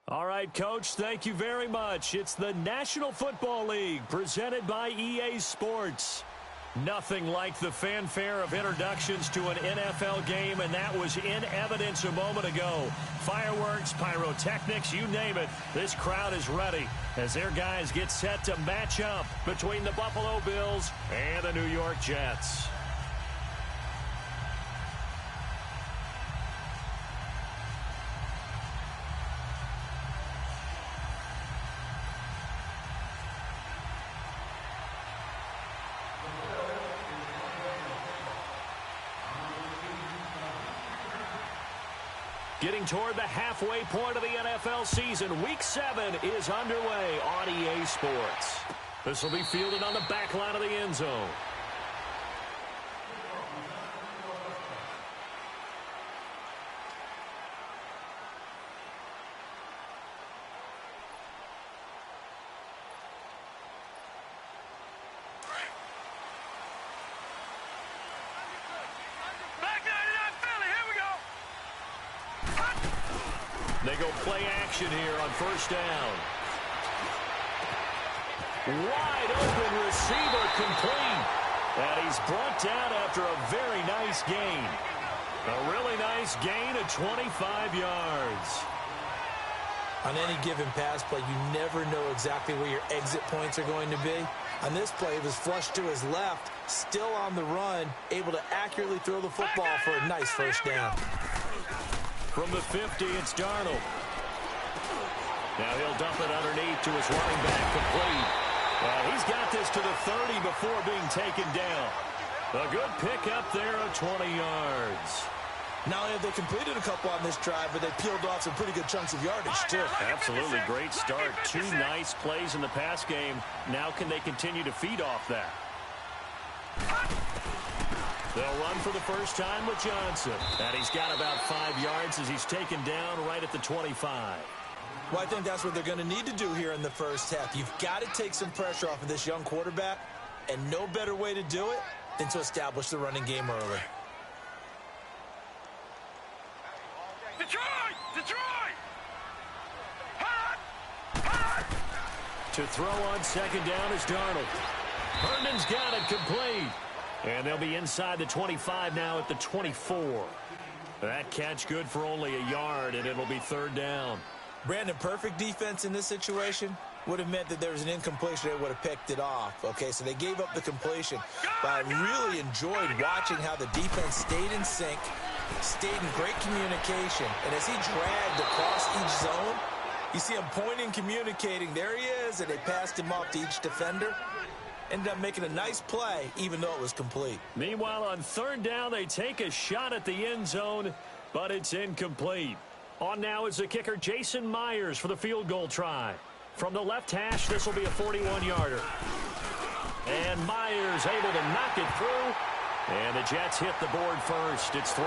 All right, Coach, thank you very much. It's the National Football League presented by EA Sports. Nothing like the fanfare of introductions to an NFL game, and that was in evidence a moment ago. Fireworks, pyrotechnics, you name it. This crowd is ready as their guys get set to match up between the Buffalo Bills and the New York Jets. Getting toward the halfway point of the NFL season, Week 7 is underway on EA Sports. This will be fielded on the back line of the end zone. They go play action here on first down. Wide open receiver complete. And he's brought down after a very nice gain. A really nice gain of 25 yards. On any given pass play, you never know exactly where your exit points are going to be. On this play, it was flushed to his left, still on the run, able to accurately throw the football for a nice first down. From the 50, it's Darnold. Now he'll dump it underneath to his running back complete. He's got this to the 30 before being taken down. A good pickup there of 20 yards. Not only have they completed a couple on this drive, but they peeled off some pretty good chunks of yardage, too. Absolutely great start. Two nice plays in the pass game. Now can they continue to feed off that? They'll run for the first time with Johnson. And he's got about 5 yards as he's taken down right at the 25. Well, I think that's what they're going to need to do here in the first half. You've got to take some pressure off of this young quarterback, and no better way to do it than to establish the running game early. Detroit! Detroit! Hot! Hot! To throw on second down is Darnold. Herndon's got it complete. And they'll be inside the 25 now at the 24. That catch good for only a yard, and it'll be third down. Brandon, perfect defense in this situation would have meant that there was an incompletion. They would have picked it off. Okay, so they gave up the completion. But I really enjoyed watching how the defense stayed in sync, stayed in great communication. And as he dragged across each zone, you see him pointing, communicating. There he is, and they passed him off to each defender. Ended up making a nice play, even though it was complete. Meanwhile, on third down, they take a shot at the end zone, but it's incomplete. On now is the kicker, Jason Myers, for the field goal try. From the left hash, this will be a 41-yarder. And Myers able to knock it through. And the Jets hit the board first. It's 3-0.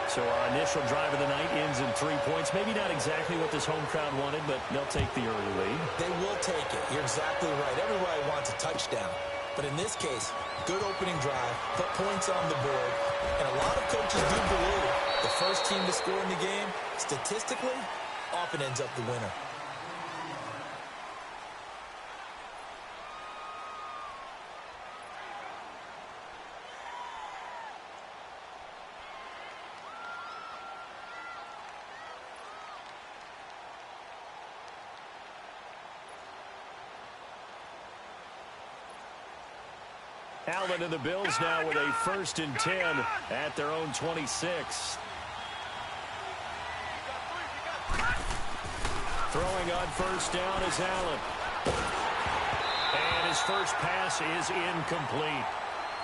So our initial drive of the night ends in 3 points. Maybe not exactly what this home crowd wanted, but they'll take the early lead. They will take it. You're exactly right. Everybody wants a touchdown. But in this case, good opening drive, put points on the board. And a lot of coaches do believe the first team to score in the game, statistically, often ends up the winner. Allen and the Bills now with a 1st and 10 at their own 26. Throwing on first down is Allen. And his first pass is incomplete.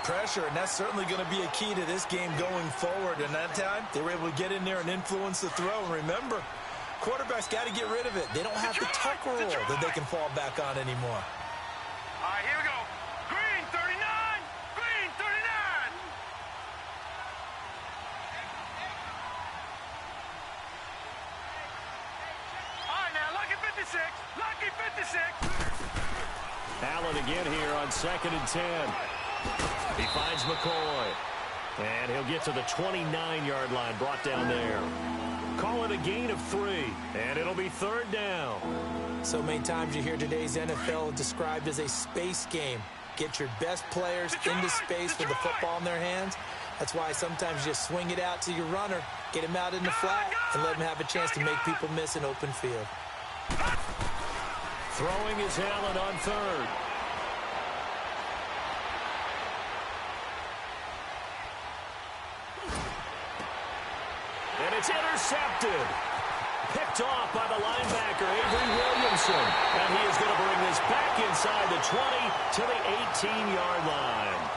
Pressure, and that's certainly going to be a key to this game going forward. And that time, they were able to get in there and influence the throw. And remember, quarterbacks got to get rid of it. They don't have the tuck rule that they can fall back on anymore. All right, here we go. Green 39! Green 39! All right, now, lucky 56. Lucky 56. Allen again here on 2nd and 10. He finds McCoy. And he'll get to the 29-yard line, brought down there. Call it a gain of 3, and it'll be third down. So many times you hear today's NFL described as a space game. Get your best players into space with the football in their hands. That's why sometimes you just swing it out to your runner, get him out in the flat, and let him have a chance to make people miss an open field. Throwing is Allen on third. And it's intercepted. Picked off by the linebacker, Avery Williamson. And he is going to bring this back inside the 20 to the 18-yard line.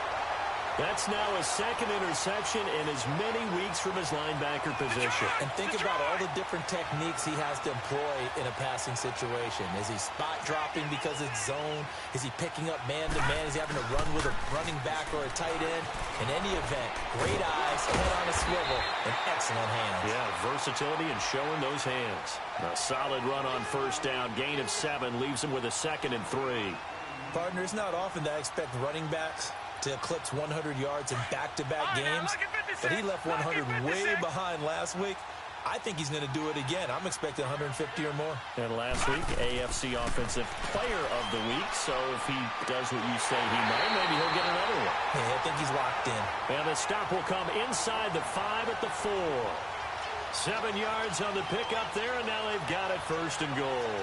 That's now a second interception in as many weeks from his linebacker position. And think about all the different techniques he has to employ in a passing situation. Is he spot dropping because it's zone? Is he picking up man-to-man? Is he having to run with a running back or a tight end? In any event, great eyes, head on a swivel, and excellent hands. Yeah, versatility and showing those hands. A solid run on first down. Gain of 7 leaves him with a 2nd and 3. Partner, it's not often that I expect running backs to eclipse 100 yards in back-to-back games, but he left 100 way behind last week. I think he's going to do it again. I'm expecting 150 or more. And last week, AFC Offensive Player of the Week, so if he does what you say he might, maybe he'll get another one. Yeah, I think he's locked in. And the stop will come inside the 5 at the 4. 7 yards on the pickup there, and now they've got it 1st and goal.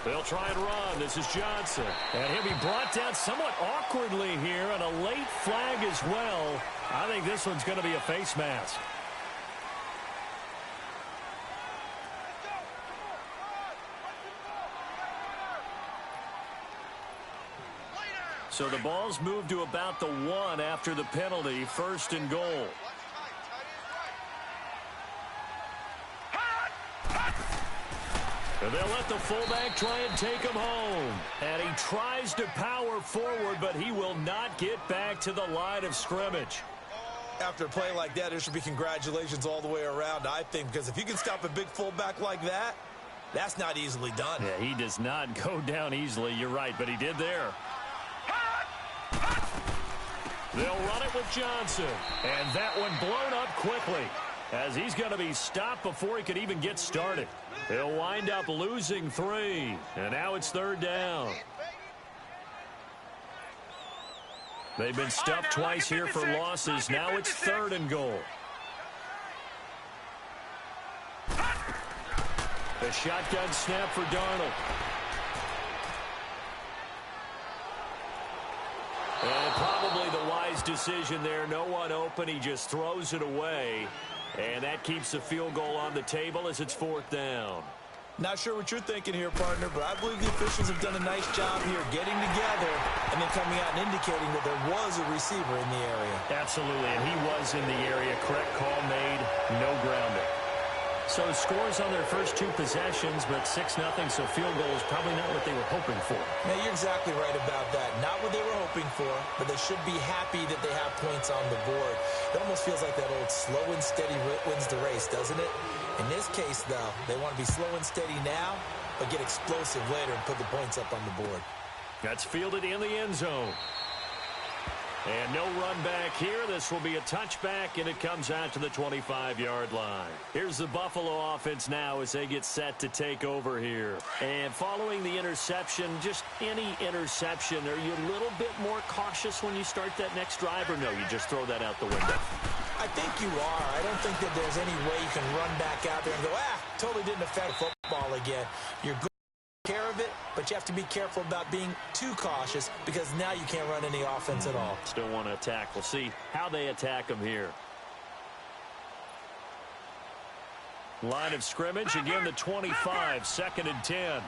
They'll try and run. This is Johnson. And he'll be brought down somewhat awkwardly here, and a late flag as well. I think this one's going to be a face mask. So the ball's moved to about the 1 after the penalty. 1st and goal. And they'll let the fullback try and take him home. And he tries to power forward, but he will not get back to the line of scrimmage. After a play like that, there should be congratulations all the way around, I think, because if you can stop a big fullback like that, that's not easily done. Yeah, he does not go down easily. You're right, but he did there. They'll run it with Johnson. And that one blown up quickly, as he's going to be stopped before he could even get started. He'll wind up losing 3. And now it's 3rd down. They've been stuffed twice here for losses. Now it's 3rd and goal. The shotgun snap for Darnold. And probably the wise decision there. No one open. He just throws it away. And that keeps the field goal on the table as it's 4th down. Not sure what you're thinking here, partner, but I believe the officials have done a nice job here getting together and then coming out and indicating that there was a receiver in the area. Absolutely, and he was in the area. Correct call made, no grounding. So scores on their first 2 possessions, but 6-0, so field goal is probably not what they were hoping for. Now, you're exactly right about that. Not what they were hoping for, but they should be happy that they have points on the board. It almost feels like that old slow and steady wins the race, doesn't it? In this case, though, they want to be slow and steady now, but get explosive later and put the points up on the board. That's fielded in the end zone. And no run back here. This will be a touchback, and it comes out to the 25-yard line. Here's the Buffalo offense now as they get set to take over here. And following the interception, just any interception, are you a little bit more cautious when you start that next drive, or no, you just throw that out the window? I think you are. I don't think that there's any way you can run back out there and go, totally didn't affect football again. You're good. Care of it, but you have to be careful about being too cautious because now you can't run any offense at all. Still want to attack. We'll see how they attack them here. Line of scrimmage, again the 25, 2nd and 10.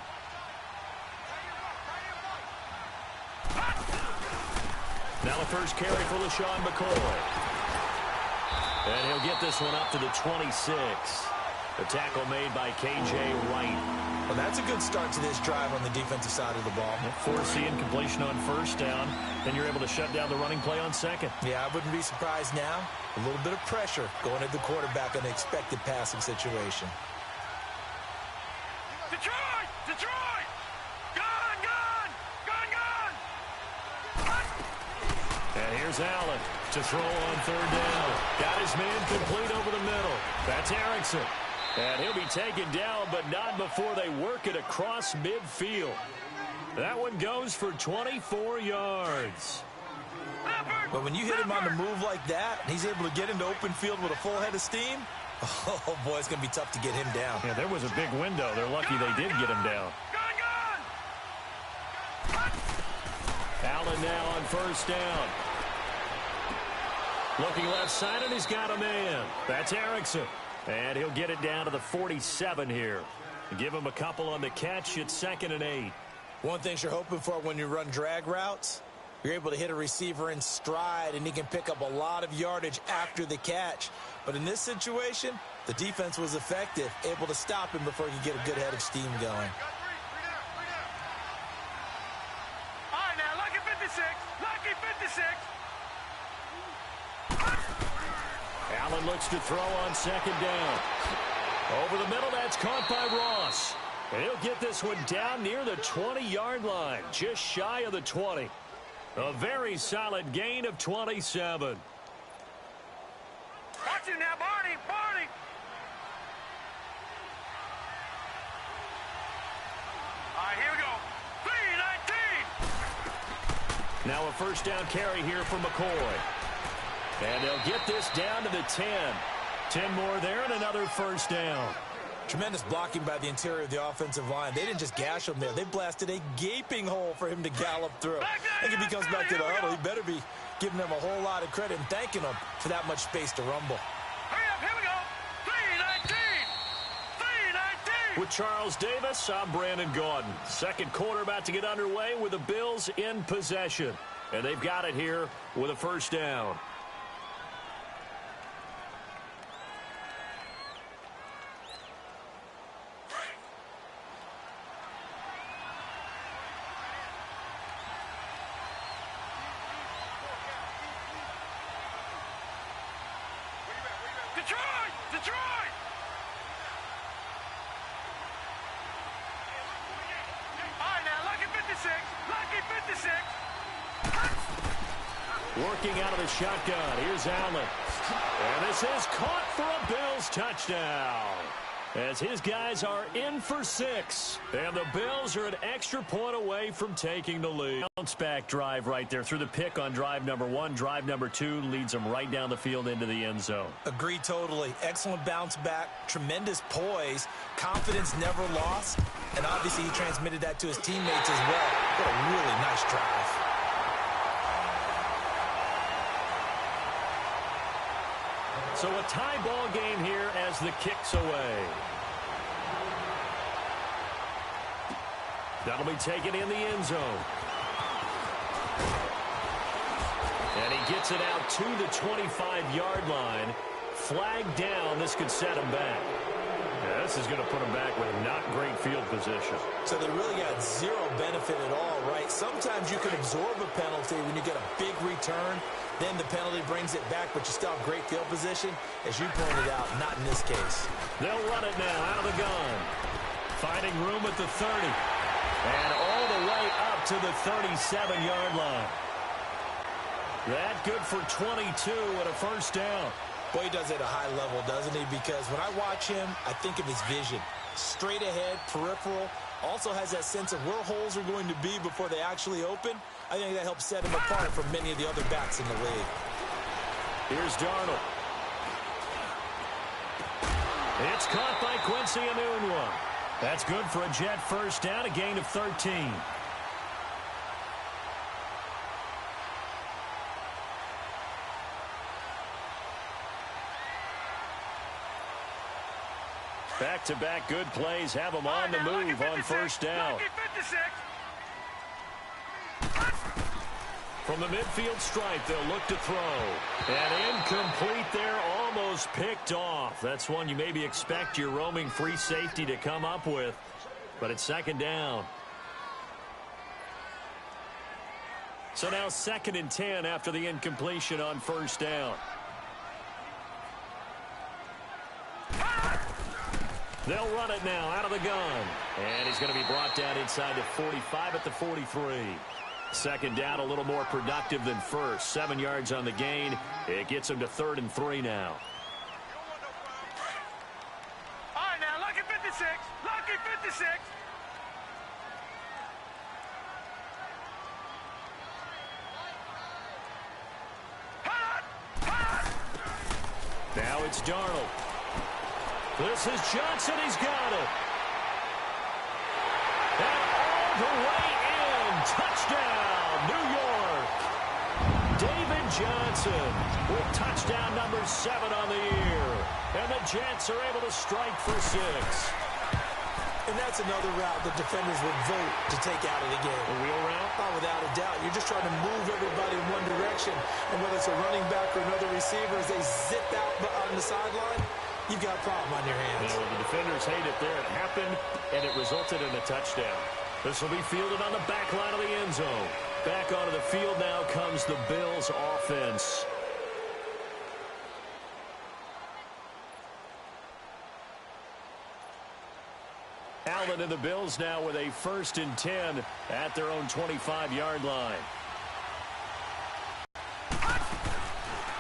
Now the first carry for LaShawn McCoy. And he'll get this one up to the 26. The tackle made by K.J. Wright. Well, that's a good start to this drive on the defensive side of the ball. Forcing completion on first down, then you're able to shut down the running play on 2nd. Yeah, I wouldn't be surprised now. A little bit of pressure going at the quarterback on the expected passing situation. Detroit! Detroit! Gun! Gun! Gun! Gun! And here's Allen to throw on third down. Got his man complete over the middle. That's Erickson. And he'll be taken down, but not before they work it across midfield. That one goes for 24 yards. But when you hit him on the move like that, he's able to get into open field with a full head of steam, oh, boy, it's going to be tough to get him down. Yeah, there was a big window. They're lucky they did get him down. Allen now on first down. Looking left side, and he's got a man. That's Erickson. And he'll get it down to the 47 here. Give him a couple on the catch. It's 2nd and 8. One thing you're hoping for when you run drag routes, you're able to hit a receiver in stride, and he can pick up a lot of yardage after the catch. But in this situation, the defense was effective, able to stop him before he could get a good head of steam going. All right, now, lucky 56. Lucky 56. Allen looks to throw on 2nd down. Over the middle, that's caught by Ross. And he'll get this one down near the 20-yard line, just shy of the 20. A very solid gain of 27. Watch it now, Barney. Barney. All right, here we go. 3-19. Now a first down carry here for McCoy. And they'll get this down to the 10. 10 more there and another first down. Tremendous blocking by the interior of the offensive line. They didn't just gash him there. They blasted a gaping hole for him to gallop through. I think if he comes back to the huddle, he better be giving them a whole lot of credit and thanking them for that much space to rumble. Hurry up, here we go. 3-19. 3-19. With Charles Davis, I'm Brandon Gaudin. Second quarter about to get underway with the Bills in possession. And they've got it here with a first down. Detroit! Detroit! All right, now, lucky 56. Lucky 56. Working out of the shotgun. Here's Allen. And this is caught for a Bills touchdown. As his guys are in for 6. And the Bills are an extra point away from taking the lead. Bounce back drive right there through the pick on drive number 1. Drive number 2 leads them right down the field into the end zone. Agree totally. Excellent bounce back, tremendous poise, confidence never lost, and obviously he transmitted that to his teammates as well. What a really nice drive. So a tie ball game here as the kick's away. That'll be taken in the end zone. And he gets it out to the 25-yard line. Flag down. This could set him back. Yeah, this is going to put him back with not great field position. So they really got zero benefit at all, right? Sometimes you can absorb a penalty when you get a big return. Then the penalty brings it back, but you still have great field position. As you pointed out, not in this case. They'll run it now out of the gun. Finding room at the 30. And all the way up to the 37-yard line. That good for 22 and a first down. Boy, he does it at a high level, doesn't he? Because when I watch him, I think of his vision. Straight ahead, peripheral. Also has that sense of where holes are going to be before they actually open. I think that helps set him apart from many of the other backs in the league. Here's Darnold. It's caught by Quincy Enunwa. That's good for a Jet first down, a gain of 13. Back-to-back good plays have them on the move on first down. From the midfield stripe, they'll look to throw. And incomplete there, almost picked off. That's one you maybe expect your roaming free safety to come up with. But it's second down. So now 2nd and 10 after the incompletion on first down. They'll run it now out of the gun. And he's going to be brought down inside the 45 at the 43. Second down, a little more productive than first. 7 yards on the gain. It gets him to 3rd and 3 now. All right, now, lucky 56. Lucky 56. Now it's Darnold. This is Johnson. He's got it. And all the way in. Touchdown, New York. David Johnson with touchdown number 7 on the year. And the Jets are able to strike for 6. And that's another route the defenders would vote to take out of the game. A wheel route? Oh, without a doubt. You're just trying to move everybody in one direction. And whether it's a running back or another receiver, as they zip out on the sideline, you've got a problem on your hands. Yeah, well, the defenders hate it there. It happened, and it resulted in a touchdown. This will be fielded on the back line of the end zone. Back onto the field now comes the Bills offense. Allen and the Bills now with a 1st and 10 at their own 25-yard line.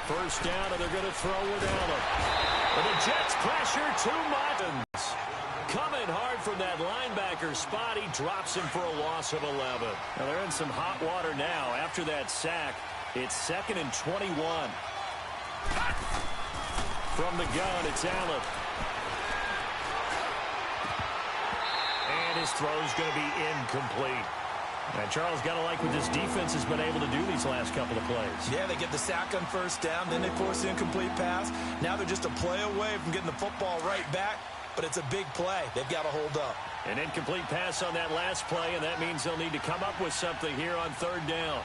First down, and they're going to throw with Allen. And the Jets pressure too much. Coming hard from that linebacker spot. He drops him for a loss of 11. Now they're in some hot water now. After that sack, it's 2nd and 21. From the gun, it's Allen. And his throw is going to be incomplete. And Charles, got to like what this defense has been able to do these last couple of plays. Yeah, they get the sack on first down, then they force the incomplete pass. Now they're just a play away from getting the football right back, but it's a big play. They've got to hold up. An incomplete pass on that last play, and that means they'll need to come up with something here on 3rd down.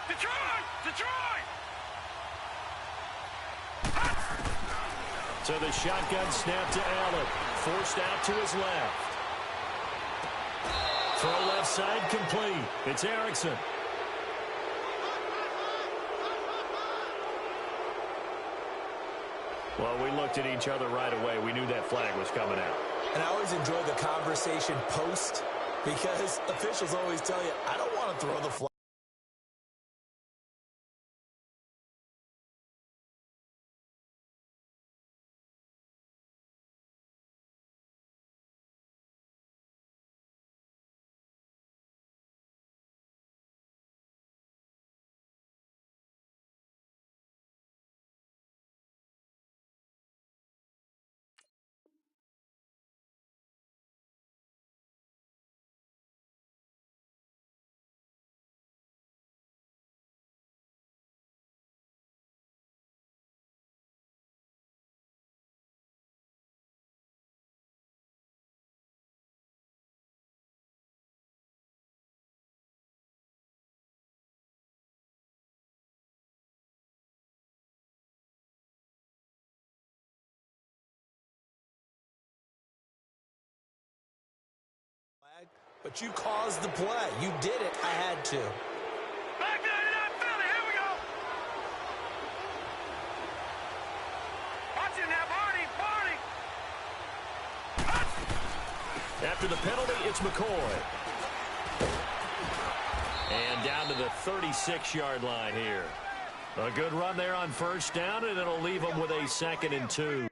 Detroit! So the shotgun snap to Allen. Forced out to his left. Throw left side complete. It's Erickson. Well, we looked at each other right away. We knew that flag was coming out. And I always enjoy the conversation post because officials always tell you, I don't want to throw the flag. But you caused the play. You did it. I had to. Back there in Philly. Here we go. Watch it now, Barney. After the penalty, it's McCoy. And down to the 36-yard line here. A good run there on first down, and it'll leave them with a 2nd and 2.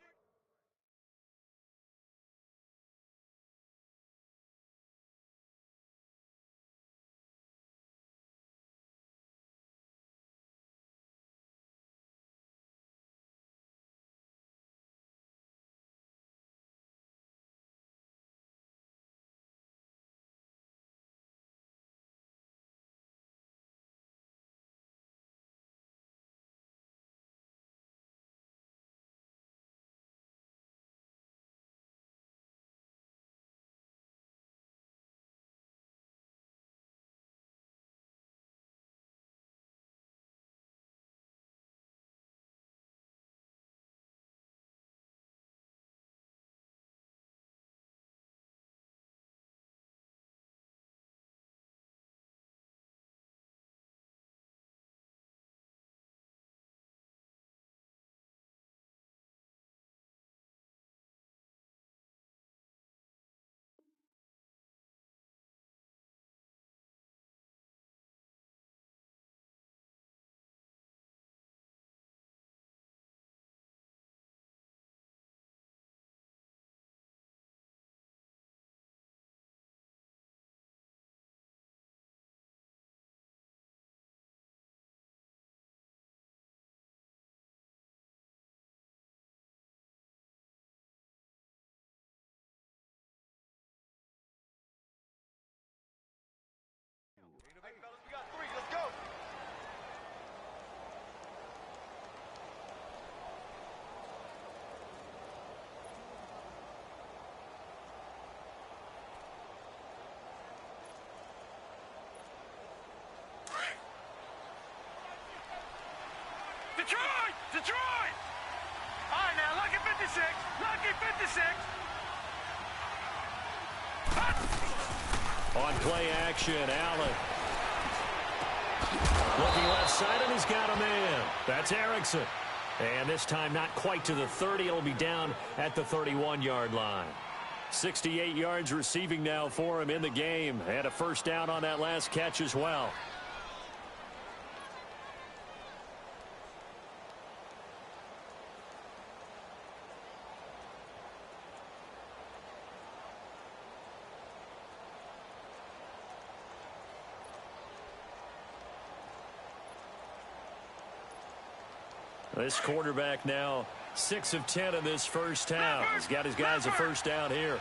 Detroit! Detroit! All right, now, lucky 56. Lucky 56. On play action, Allen. Looking left side, and he's got a man. That's Erickson. And this time not quite to the 30. It'll be down at the 31-yard line. 68 yards receiving now for him in the game. And a first down on that last catch as well. This quarterback now 6 of 10 in this first half. He's got his guys a first down here.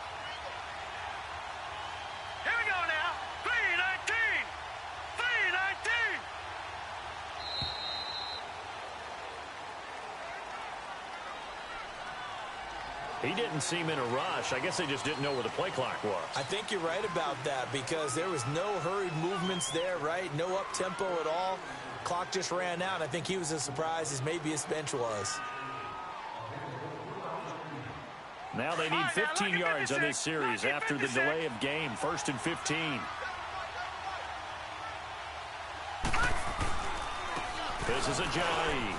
Here we go now. 3-19. 3-19. He didn't seem in a rush. I guess they just didn't know where the play clock was. I think you're right about that because there was no hurried movements there, right? No up-tempo at all. Clock just ran out. I think he was as surprised as maybe his bench was. Now they need 15 yards on this series after the delay of game. 1st and 15. This is Ajayi.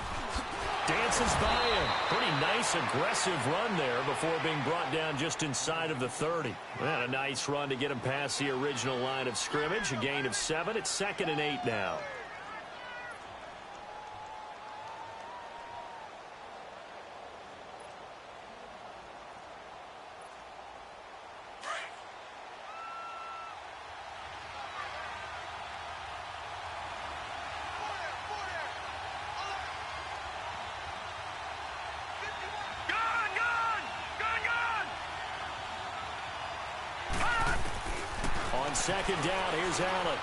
Dances by him. Pretty nice, aggressive run there before being brought down just inside of the 30. And a nice run to get him past the original line of scrimmage. A gain of 7. It's 2nd and 8 now. Second down, here's Allen.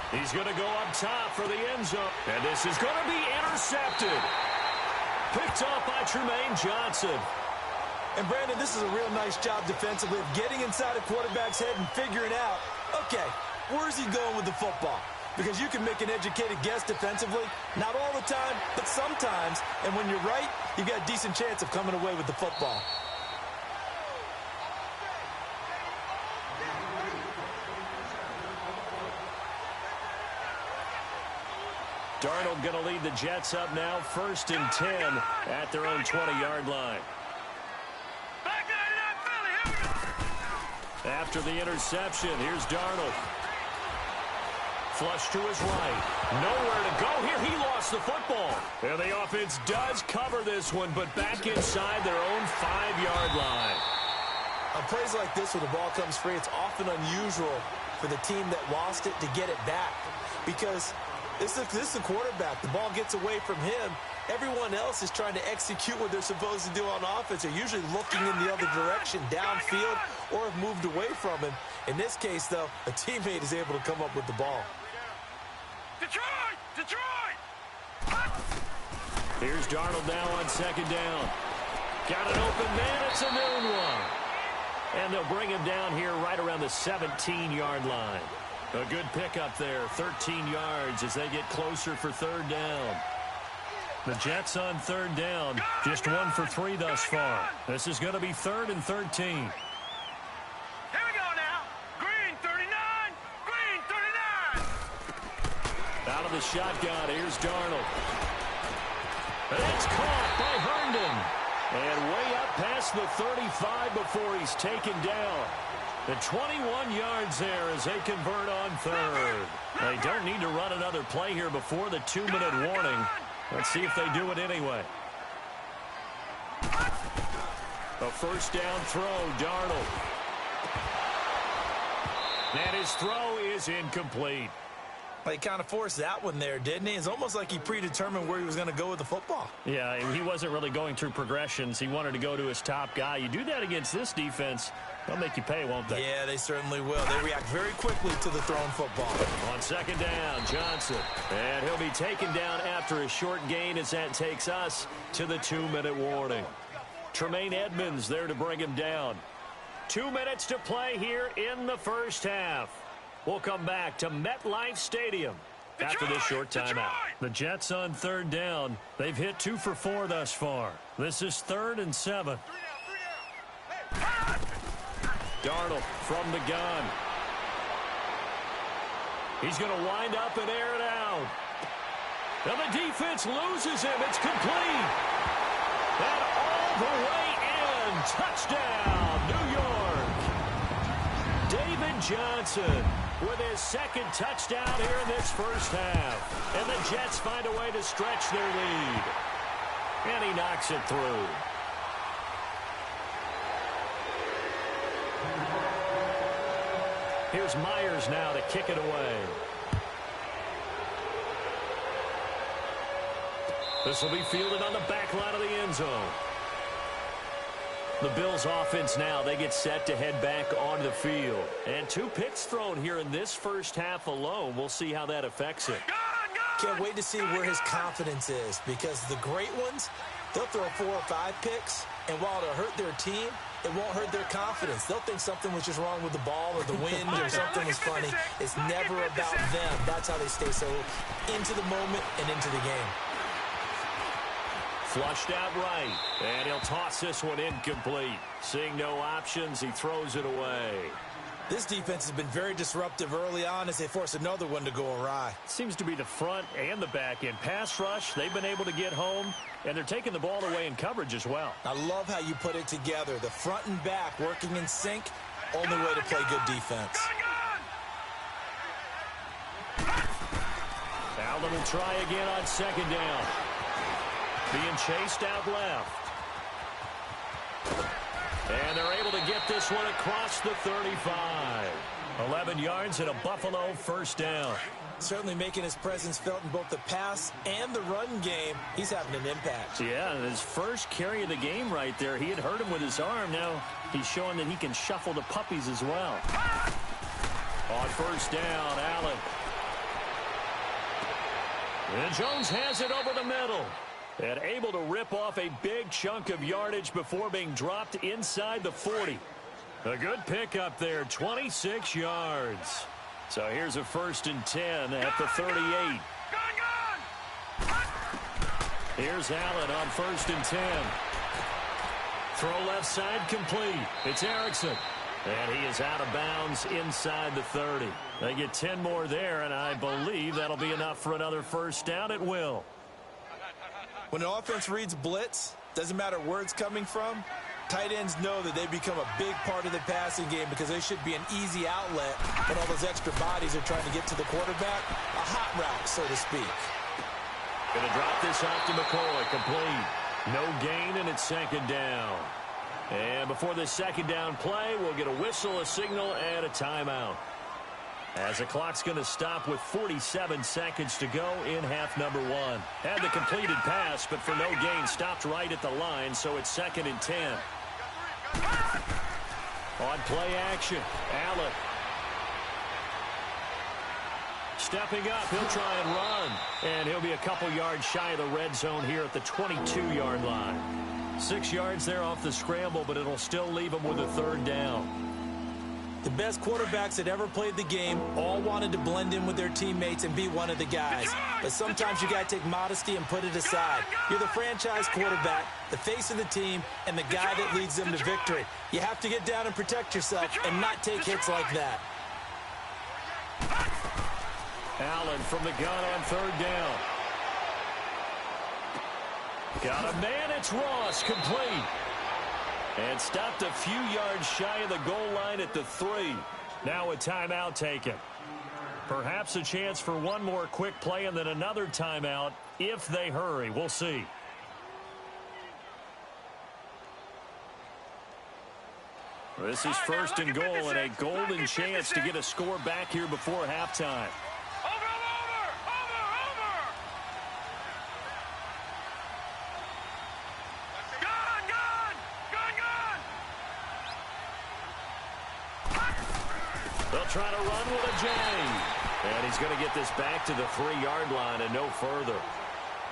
He's going to go up top for the end zone. And this is going to be intercepted. Picked up by Tremaine Johnson. And, Brandon, this is a real nice job defensively of getting inside a quarterback's head and figuring out, okay, where's he going with the football? Because you can make an educated guess defensively. Not all the time, but sometimes. And when you're right, you've got a decent chance of coming away with the football. Darnold going to lead the Jets up now, 1st and 10 at their own 20-yard line. After the interception, here's Darnold. Flush to his right. Nowhere to go here. He lost the football. And the offense does cover this one, but back inside their own 5-yard line. On plays like this where the ball comes free, it's often unusual for the team that lost it to get it back. Because this is the quarterback. The ball gets away from him. Everyone else is trying to execute what they're supposed to do on offense. They're usually looking in the other direction, downfield, or have moved away from him. In this case, though, a teammate is able to come up with the ball. Detroit! Detroit! Here's Darnold now on 2nd down. Got an open man. It's a noon one. And they'll bring him down here right around the 17-yard line. A good pickup there, 13 yards as they get closer for 3rd down. The Jets on 3rd down, just 1 for 3 thus far. This is going to be 3rd and 13. Here we go now. Green 39. Green 39. Out of the shotgun, here's Darnold. And it's caught by Herndon. And way up past the 35 before he's taken down. The 21 yards there as they convert on 3rd. They don't need to run another play here before the 2-minute warning. Let's see if they do it anyway. A first down throw, Darnold. And his throw is incomplete. He kind of forced that one there, didn't he? It's almost like he predetermined where he was going to go with the football. Yeah, he wasn't really going through progressions. He wanted to go to his top guy. You do that against this defense, they'll make you pay, won't they? Yeah, they certainly will. They react very quickly to the thrown football. On 2nd down, Johnson. And he'll be taken down after a short gain as that takes us to the 2-minute warning. Tremaine Edmonds there to bring him down. 2 minutes to play here in the first half. We'll come back to MetLife Stadium after this short timeout. The Jets on third down. They've hit 2 for 4 thus far. This is 3rd and 7. Darnold from the gun. He's going to wind up and air it out. And the defense loses him. It's complete. And all the way in. Touchdown, New York. David Johnson with his 2nd touchdown here in this first half. And the Jets find a way to stretch their lead. And he knocks it through. Here's Myers now to kick it away. This will be fielded on the back line of the end zone. The Bills offense now, they get set to head back onto the field. And 2 picks thrown here in this first half alone. We'll see how that affects it. Can't wait to see where his confidence is, because the great ones, they'll throw 4 or 5 picks, and while it'll hurt their team, it won't hurt their confidence. They'll think something was just wrong with the ball or the wind or something was funny. It's never about them. That's how they stay so into the moment and into the game. Flushed out right, and he'll toss this one incomplete. Seeing no options, he throws it away. This defense has been very disruptive early on as they force another one to go awry. Seems to be the front and the back end. Pass rush, they've been able to get home, and they're taking the ball away in coverage as well. I love how you put it together. The front and back working in sync, only way to play good defense. Allen will try again on 2nd down. Being chased out left. And they're able to get this one across the 35. 11 yards and a Buffalo first down. Certainly making his presence felt in both the pass and the run game. He's having an impact. Yeah, his first carry of the game right there. He had hurt him with his arm. Now he's showing that he can shuffle the puppies as well. On first down, Allen. And Jones has it over the middle. And able to rip off a big chunk of yardage before being dropped inside the 40. A good pickup there, 26 yards. So here's a 1st and 10 at the 38. Here's Allen on 1st and 10. Throw left side complete. It's Erickson. And he is out of bounds inside the 30. They get 10 more there, and I believe that'll be enough for another first down. It will. When an offense reads blitz, doesn't matter where it's coming from, tight ends know that they become a big part of the passing game because they should be an easy outlet when all those extra bodies are trying to get to the quarterback. A hot route, so to speak. Going to drop this off to McCoy, complete. No gain, and it's 2nd down. And before this 2nd down play, we'll get a whistle, a signal, and a timeout. As the clock's going to stop with 47 seconds to go in half number 1. Had the completed pass, but for no gain, stopped right at the line, so it's 2nd and 10. On play action, Allen. Stepping up, he'll try and run. And he'll be a couple yards shy of the red zone here at the 22-yard line. 6 yards there off the scramble, but it'll still leave him with a 3rd down. The best quarterbacks that ever played the game all wanted to blend in with their teammates and be one of the guys. But sometimes you got to take modesty and put it aside. You're the franchise quarterback, the face of the team, and the guy that leads them to victory. You have to get down and protect yourself and not take hits like that. Allen from the gun on 3rd down. Got a man, it's Ross, complete. And stopped a few yards shy of the goal line at the 3. Now a timeout taken. Perhaps a chance for one more quick play and then another timeout if they hurry. We'll see. This is 1st and goal and a golden chance to get a score back here before halftime. They'll try to run with a J. And he's going to get this back to the 3-yard line and no further.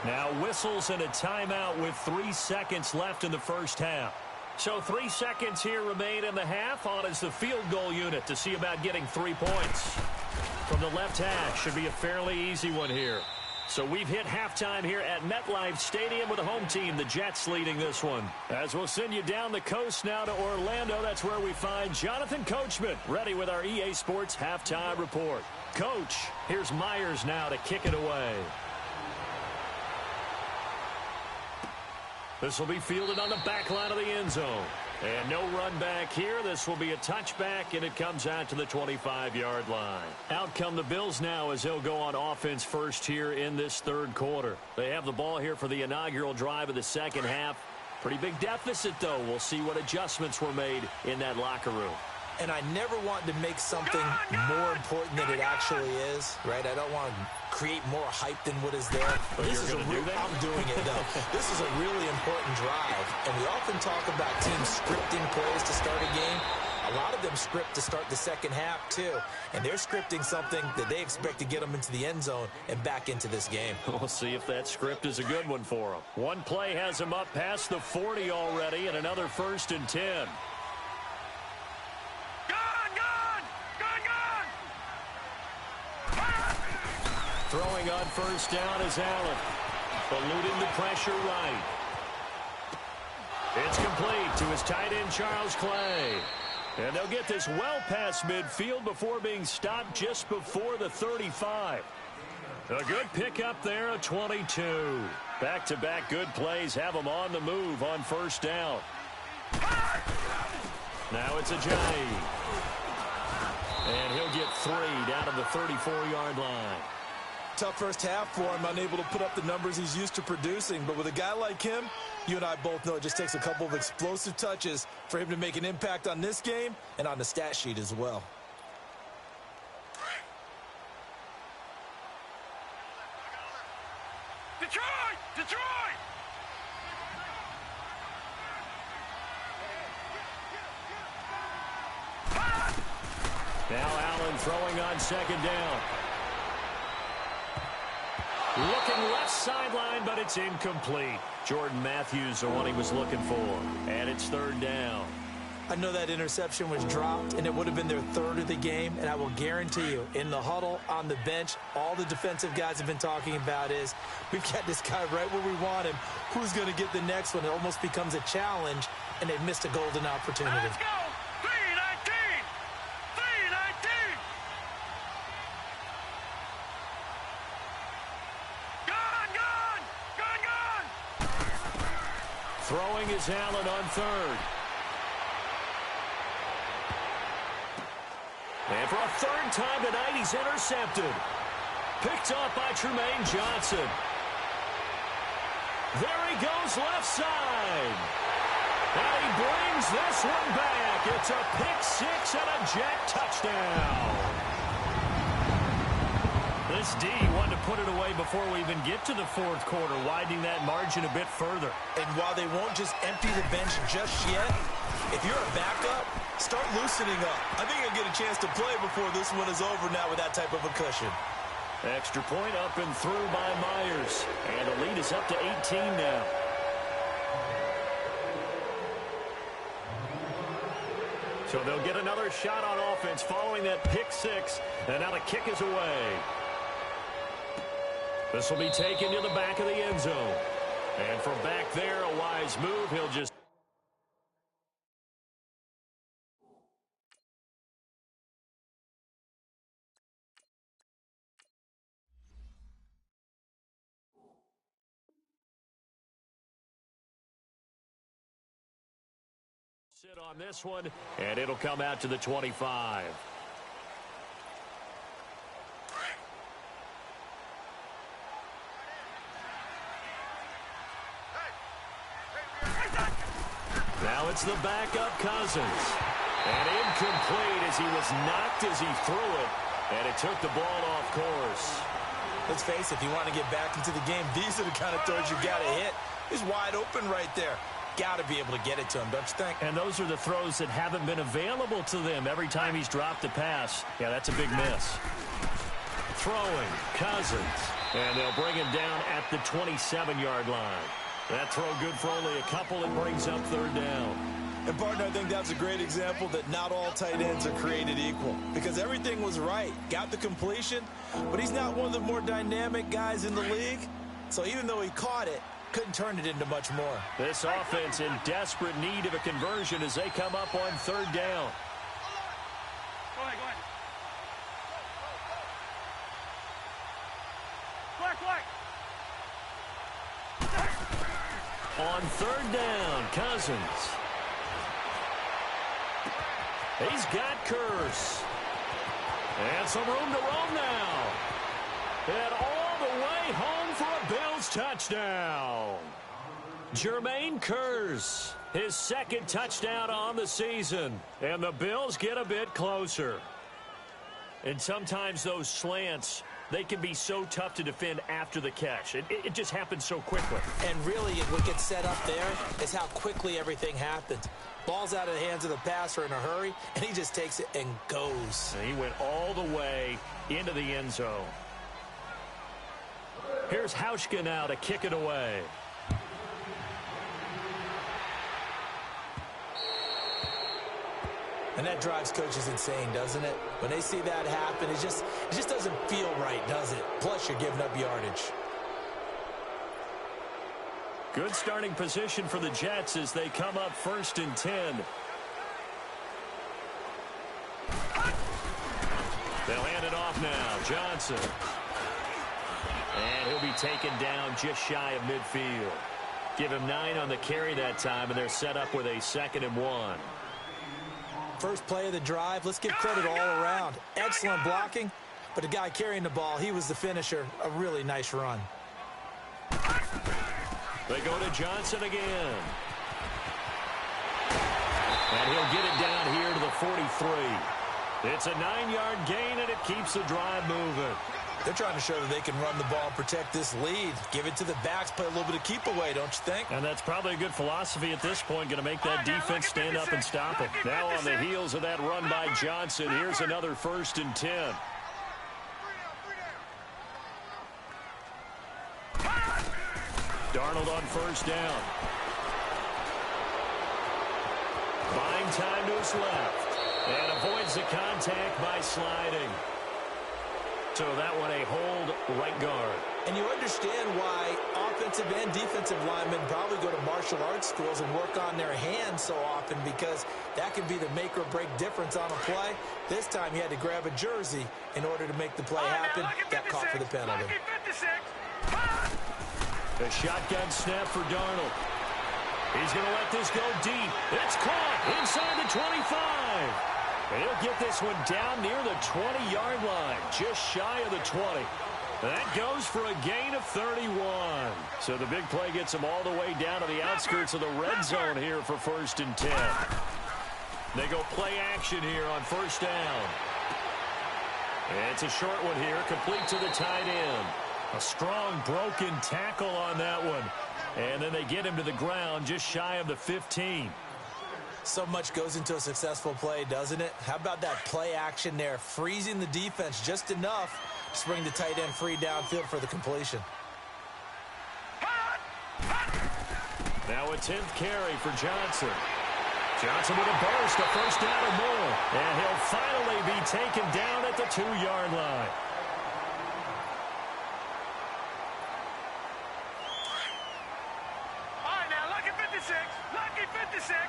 Now whistles and a timeout with 3 seconds left in the first half. So 3 seconds here remain in the half. On is the field goal unit to see about getting 3 points. From the left hash, should be a fairly easy one here. So we've hit halftime here at MetLife Stadium with the home team, the Jets, leading this one. As we'll send you down the coast now to Orlando, that's where we find Jonathan Coachman, ready with our EA Sports halftime report. Coach, here's Myers now to kick it away. This will be fielded on the back line of the end zone. And no run back here. This will be a touchback, and it comes out to the 25-yard line. Out come the Bills now as they'll go on offense first here in this third quarter. They have the ball here for the inaugural drive of the second half. Pretty big deficit, though. We'll see what adjustments were made in that locker room. And I never want to make something more important than it actually is, right? I don't want to create more hype than what is there. But this is I'm doing it, though. This is a really important drive. And we often talk about teams scripting plays to start a game. A lot of them script to start the second half, too. And they're scripting something that they expect to get them into the end zone and back into this game. We'll see if that script is a good one for them. One play has them up past the 40 already, and another 1st and 10. Throwing on first down is Allen. Eluding the pressure right. It's complete to his tight end, Charles Clay. And they'll get this well past midfield before being stopped just before the 35. A good pickup there, a 22. Back-to-back good plays have them on the move on first down. Now it's Ajayi. And he'll get 3 down to the 34-yard line. Tough first half for him, unable to put up the numbers he's used to producing. But with a guy like him, you and I both know it just takes a couple of explosive touches for him to make an impact on this game and on the stat sheet as well. Detroit! Detroit! Now Allen throwing on second down. Looking left sideline, but it's incomplete. Jordan Matthews, the one he was looking for. And it's third down. I know that interception was dropped, and it would have been their third of the game. And I will guarantee you, in the huddle, on the bench, all the defensive guys have been talking about is, we've got this guy right where we want him. Who's going to get the next one? It almost becomes a challenge, and they've missed a golden opportunity. Let's go! 319! 319! Throwing is Allen on third. And for a third time tonight, he's intercepted. Picked off by Tremaine Johnson. There he goes left side. And he brings this one back. It's a pick six and a Jet touchdown. This D wanted to put it away before we even get to the fourth quarter, widening that margin a bit further. And while they won't just empty the bench just yet, if you're a backup, start loosening up. I think you'll get a chance to play before this one is over now with that type of a cushion. Extra point up and through by Myers. And the lead is up to 18 now. So they'll get another shot on offense following that pick six. And now the kick is away. This will be taken to the back of the end zone. And from back there, a wise move. He'll just sit on this one, and it'll come out to the 25. Now it's the backup Cousins. And incomplete as he was knocked as he threw it. And it took the ball off course. Let's face it, if you want to get back into the game, these are the kind of throws you got to hit. He's wide open right there. Got to be able to get it to him, don't you think? And those are the throws that haven't been available to them every time he's dropped a pass. Yeah, that's a big miss. Throwing, Cousins. And they'll bring him down at the 27-yard line. That throw good for only a couple. It brings up third down. And, partner, I think that's a great example that not all tight ends are created equal because everything was right. Got the completion, but he's not one of the more dynamic guys in the league. So even though he caught it, couldn't turn it into much more. This offense in desperate need of a conversion as they come up on third down. Go ahead. On third down, Cousins. He's got Curse. And some room to roam now. And all the way home for a Bills touchdown. Jermaine Curse, his second touchdown on the season. And the Bills get a bit closer. And sometimes those slants, they can be so tough to defend after the catch. It just happens so quickly. And really, what gets set up there is how quickly everything happens. Ball's out of the hands of the passer in a hurry, and he just takes it and goes. And he went all the way into the end zone. Here's Hauschka now to kick it away. And that drives coaches insane, doesn't it? When they see that happen, it just doesn't feel right, does it? Plus, you're giving up yardage. Good starting position for the Jets as they come up 1st and 10. They'll hand it off now. Johnson. And he'll be taken down just shy of midfield. Give him 9 on the carry that time, and they're set up with a 2nd and 1. First play of the drive. Let's give credit all around. Excellent blocking, but the guy carrying the ball, he was the finisher. A really nice run. They go to Johnson again. And he'll get it down here to the 43. It's a 9-yard gain, and it keeps the drive moving. They're trying to show that they can run the ball and protect this lead. Give it to the backs, play a little bit of keep away, don't you think? And that's probably a good philosophy at this point, going to make that defense stand up and stop it. Now on the heels of that run by Johnson, here's another 1st and 10. Darnold on 1st down. Buying time to his left. And avoids the contact by sliding. So that one a hold right guard. And you understand why offensive and defensive linemen probably go to martial arts schools and work on their hands so often, because that can be the make or break difference on a play. This time he had to grab a jersey in order to make the play happen. Got caught for the penalty. A shotgun snap for Darnold. He's going to let this go deep. It's caught inside the 25. And he'll get this one down near the 20-yard line, just shy of the 20. That goes for a gain of 31. So the big play gets him all the way down to the outskirts of the red zone here for 1st and 10. They go play action here on 1st down. And it's a short one here, complete to the tight end. A strong broken tackle on that one. And then they get him to the ground just shy of the 15. So much goes into a successful play, doesn't it? How about that play action there, freezing the defense just enough to bring the tight end free downfield for the completion. Now a 10th carry for Johnson. Johnson with a burst, a 1st down or more. And he'll finally be taken down at the 2-yard line. All right, now, lucky 56. Lucky 56.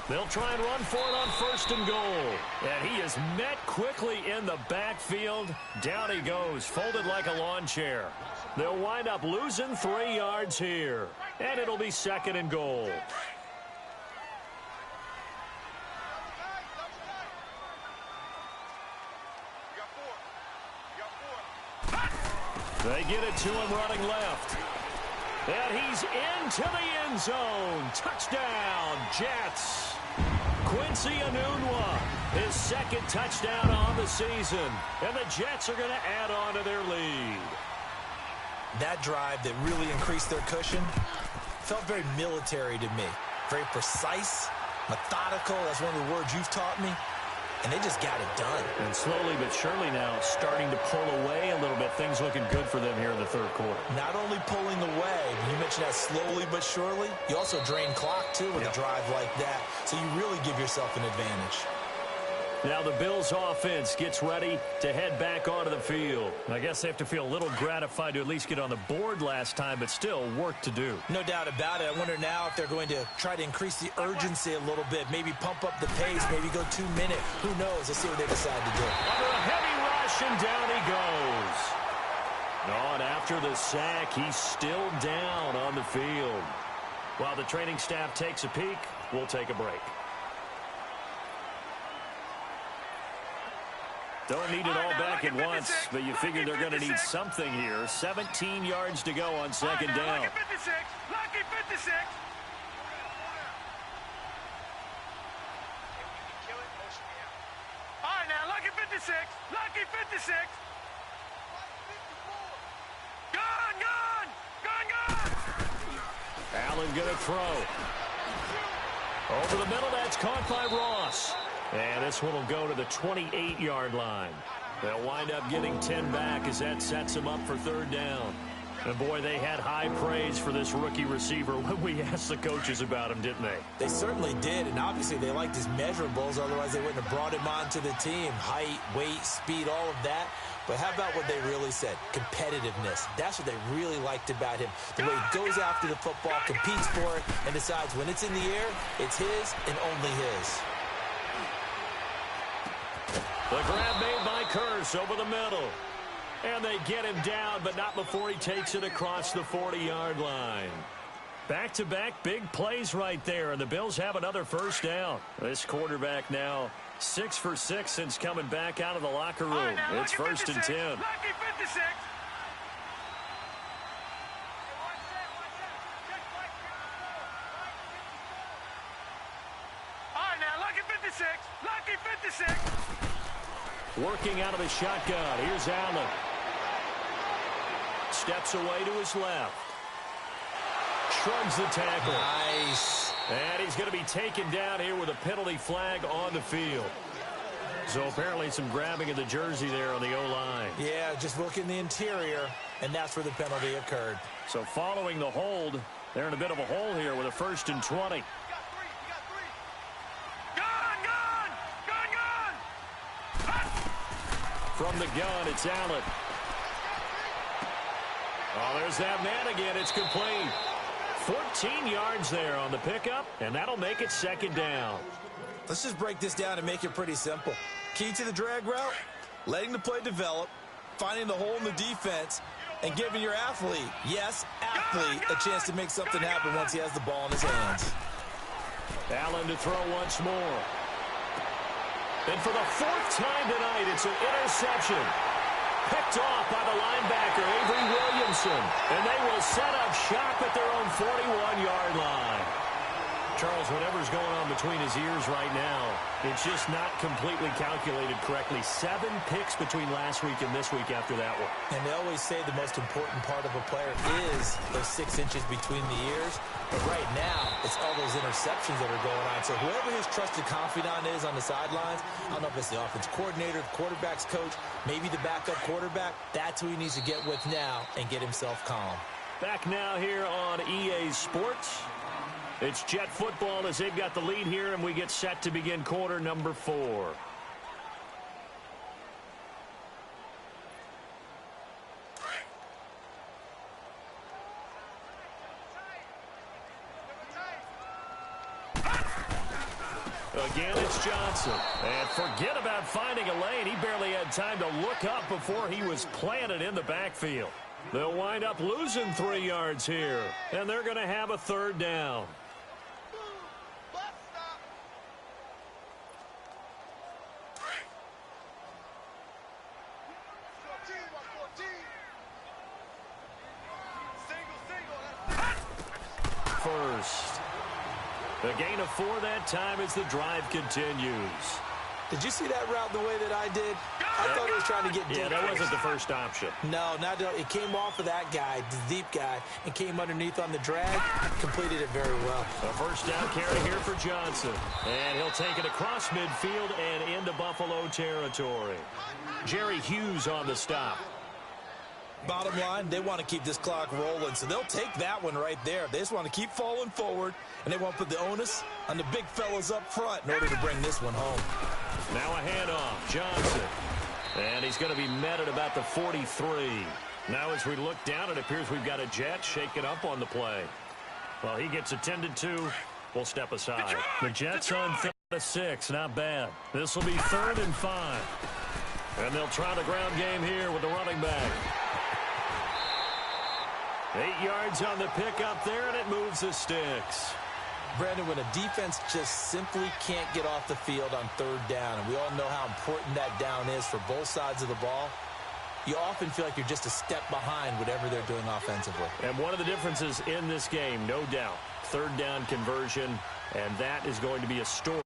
They'll try and run for it on 1st and goal. And he is met quickly in the backfield. Down he goes, folded like a lawn chair. They'll wind up losing 3 yards here. And it'll be 2nd and goal. They get it to him running left. And he's into the end zone. Touchdown, Jets. Quincy Enunwa, his 2nd touchdown on the season. And the Jets are going to add on to their lead. That drive that really increased their cushion felt very military to me. Very precise, methodical. That's one of the words you've taught me. and they just got it done. And slowly but surely now starting to pull away a little bit. Things looking good for them here in the third quarter. Not only pulling away, you mentioned that slowly but surely, you also drain clock, too, with a drive like that. So you really give yourself an advantage. Now the Bills offense gets ready to head back onto the field. I guess they have to feel a little gratified to at least get on the board last time, but still work to do. No doubt about it. I wonder now if they're going to try to increase the urgency a little bit, maybe pump up the pace, maybe go 2 minute. Who knows? Let's see what they decide to do. Under a heavy rush, and down he goes. And after the sack, he's still down on the field. While the training staff takes a peek, we'll take a break. Don't need it all back at once, but you figure they're going to need something here. 17 yards to go on second down. Lucky 56. Lucky 56. All right, now, lucky 56. Lucky 56. Gone, gone. Gone, gone. Allen going to throw. Over the middle, that's caught by Ross. And this one will go to the 28-yard line. They'll wind up getting 10 back as that sets them up for third down. And, boy, they had high praise for this rookie receiver when we asked the coaches about him, didn't they? They certainly did, and obviously they liked his measurables. Otherwise, they wouldn't have brought him onto the team. Height, weight, speed, all of that. But how about what they really said? Competitiveness. That's what they really liked about him. The way he goes after the football, competes for it, and decides when it's in the air, it's his and only his. The grab made by Curse over the middle. And they get him down, but not before he takes it across the 40-yard line. Back-to-back big plays right there, and the Bills have another first down. This quarterback now 6 for 6 since coming back out of the locker room. Right, now, it's first and 10. Lucky 56. All right, now, lucky 56. Lucky 56. Working out of the shotgun. Here's Allen. Steps away to his left. Shrugs the tackle. Nice. And he's going to be taken down here with a penalty flag on the field. So apparently some grabbing of the jersey there on the O-line. Yeah, just look in the interior, and that's where the penalty occurred. So following the hold, they're in a bit of a hole here with a first and 20. From the gun, it's Allen. Oh, there's that man again. It's complete. 14 yards there on the pickup, and that'll make it second down. Let's just break this down and make it pretty simple. Key to the drag route, letting the play develop, finding the hole in the defense, and giving your athlete, yes, athlete, a chance to make something happen once he has the ball in his hands. Allen to throw once more. And for the fourth time tonight, it's an interception. Picked off by the linebacker, Avery Williamson. And they will set up shop at their own 41-yard line. Charles, whatever's going on between his ears right now, it's just not completely calculated correctly. 7 picks between last week and this week after that one. And they always say the most important part of a player is those 6 inches between the ears. But right now, it's all those interceptions that are going on. So whoever his trusted confidant is on the sidelines, I don't know if it's the offense coordinator, the quarterback's coach, maybe the backup quarterback, that's who he needs to get with now and get himself calm. Back now here on EA Sports. It's Jet football as they've got the lead here, and we get set to begin quarter number 4. Again, it's Johnson. And forget about finding a lane. He barely had time to look up before he was planted in the backfield. They'll wind up losing 3 yards here, and they're going to have a third down. First. A gain of 4 that time as the drive continues. Did you see that route the way that I did? I thought he was trying to get deep. Yeah, that wasn't the first option. No, it came off of that guy, the deep guy, and came underneath on the drag. Completed it very well. A first down carry here for Johnson. And he'll take it across midfield and into Buffalo territory. Jerry Hughes on the stop. Bottom line, they want to keep this clock rolling, so they'll take that one right there. They just want to keep falling forward, and they want to put the onus on the big fellas up front in order to bring this one home. Now a handoff, Johnson. And he's going to be met at about the 43. Now as we look down, it appears we've got a Jet shaking up on the play. Well, he gets attended to. We'll step aside. The Jets on 3rd and 6, not bad. This will be 3rd and 5. And they'll try the ground game here with the running back. 8 yards on the pickup there, and it moves the sticks. Brandon, when a defense just simply can't get off the field on 3rd down, and we all know how important that down is for both sides of the ball, you often feel like you're just a step behind whatever they're doing offensively. And one of the differences in this game, no doubt, 3rd down conversion, and that is going to be a story.